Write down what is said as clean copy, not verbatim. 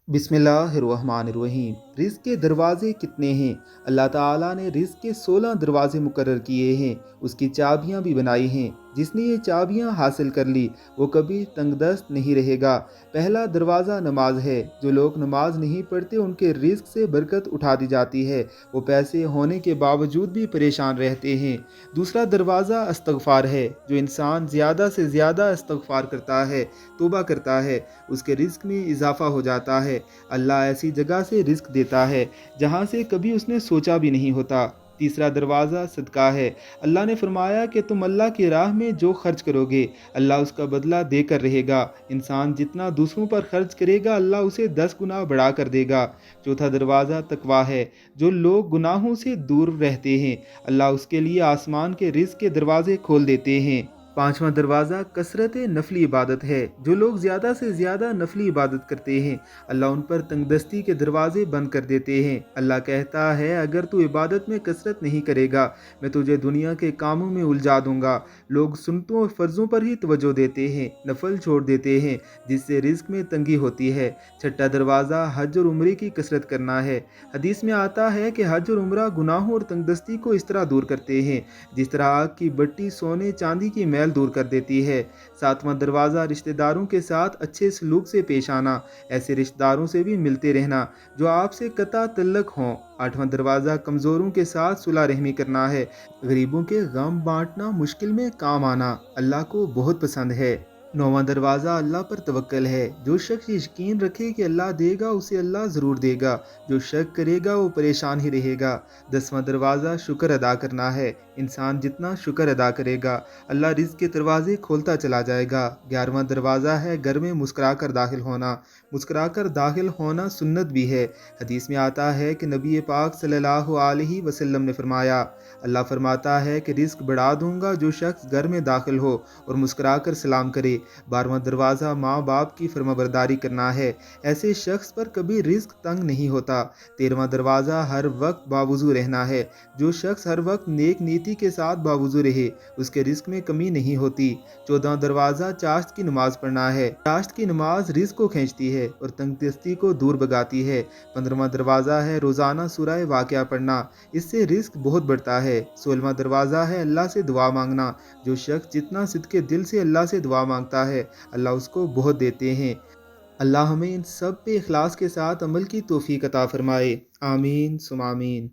बिस्मिल्लाहिर्रहमानिर्रहीम। रिज़्क़ के दरवाज़े कितने हैं। अल्लाह ताला ने रिज़्क़ के 16 दरवाज़े मुकर्रर किए हैं, उसकी चाबियाँ भी बनाई हैं। जिसने ये चाबियाँ हासिल कर ली वो कभी तंगदस्त नहीं रहेगा। पहला दरवाज़ा नमाज है। जो लोग नमाज नहीं पढ़ते उनके रिज़्क़ से बरकत उठा दी जाती है, वो पैसे होने के बावजूद भी परेशान रहते हैं। दूसरा दरवाज़ा इस्तग़फ़ार है। जो इंसान ज़्यादा से ज़्यादा इस्तग़फ़ार करता है, तौबा करता है, उसके रिज़्क़ में इजाफ़ा हो जाता है। अल्लाह ऐसी जगह से रिज़्क़ देता है जहाँ से कभी उसने सोचा भी नहीं होता। तीसरा दरवाज़ा सदका है। अल्लाह ने फरमाया कि तुम अल्लाह की राह में जो खर्च करोगे अल्लाह उसका बदला देकर रहेगा। इंसान जितना दूसरों पर खर्च करेगा अल्लाह उसे 10 गुना बढ़ा कर देगा। चौथा दरवाज़ा तकवा है। जो लोग गुनाहों से दूर रहते हैं अल्लाह उसके लिए आसमान के रिज़्क़ के दरवाज़े खोल देते हैं। पांचवा दरवाज़ा कसरत नफली इबादत है। जो लोग ज़्यादा से ज़्यादा नफली इबादत करते हैं अल्लाह उन पर तंगदस्ती के दरवाज़े बंद कर देते हैं। अल्लाह कहता है अगर तू इबादत में कसरत नहीं करेगा मैं तुझे दुनिया के कामों में उलझा दूंगा। लोग सुन्नतों और फ़र्ज़ों पर ही तवज्जो देते हैं, नफल छोड़ देते हैं, जिससे रिज़्क़ में तंगी होती है। छठा दरवाज़ा हज और उम्रे की कसरत करना है। हदीस में आता है कि हज और उम्रा गुनाहों और तंगदस्ती को इस तरह दूर करते हैं जिस तरह आग की भट्टी सोने चांदी की मैल दूर कर देती है। सातवां दरवाज़ा रिश्तेदारों के साथ अच्छे सलूक से पेश आना। ऐसे रिश्तेदारों से भी मिलते रहना जो आपसे कता तल्लक हों। आठवां दरवाज़ा कमज़ोरों के साथ सुलह रहमी करना है। गरीबों के गम बांटना, मुश्किल में काम आना अल्लाह को बहुत पसंद है। नौवां दरवाज़ा अल्लाह पर तवक्कल है। जो शख्स यकीन रखे कि अल्लाह देगा उसे अल्लाह ज़रूर देगा। जो शक करेगा वो परेशान ही रहेगा। 10वां दरवाज़ा शुक्र अदा करना है। इंसान जितना शुक्र अदा करेगा अल्लाह रिज़्क़ के दरवाज़े खोलता चला जाएगा। 11वां दरवाज़ा है घर में मुस्कुरा कर दाखिल होना। मुस्कुरा कर दाखिल होना सुन्नत भी है। हदीस में आता है कि नबी पाक सल्लल्लाहु अलैहि वसल्लम ने फरमाया, अल्लाह फरमाता है कि रिज़्क़ बढ़ा दूंगा जो शख्स घर में दाखिल हो और मुस्कुरा कर सलाम करे। 12वां दरवाज़ा माँ बाप की फरमाबरदारी करना है। ऐसे शख्स पर कभी रिज़्क़ तंग नहीं होता। 13वां दरवाज़ा हर वक्त बावुज़ू रहना है। जो शख्स हर वक्त नेक नीति के साथ बावुज़ू रहे उसके रिज़्क़ में कमी नहीं होती। 14वां दरवाज़ा चाश्त की नमाज़ पढ़ना है। चाश्त की नमाज रिज़्क़ को खींचती है और तंगदस्ती को दूर भगाती है। 15वां दरवाज़ा है रोज़ाना सूरह वाक़िया पढ़ना। इससे रिज़्क़ बहुत बढ़ता है। 16वां दरवाज़ा है अल्लाह से दुआ मांगना। जो शख्स जितना सिद्क़े दिल से अल्लाह से दुआ मांगता है अल्लाह उसको बहुत देते हैं। अल्लाह हमें इन सब पे इखलास के साथ अमल की तौफ़ीक़ अता फ़रमाए। आमीन सुम आमीन।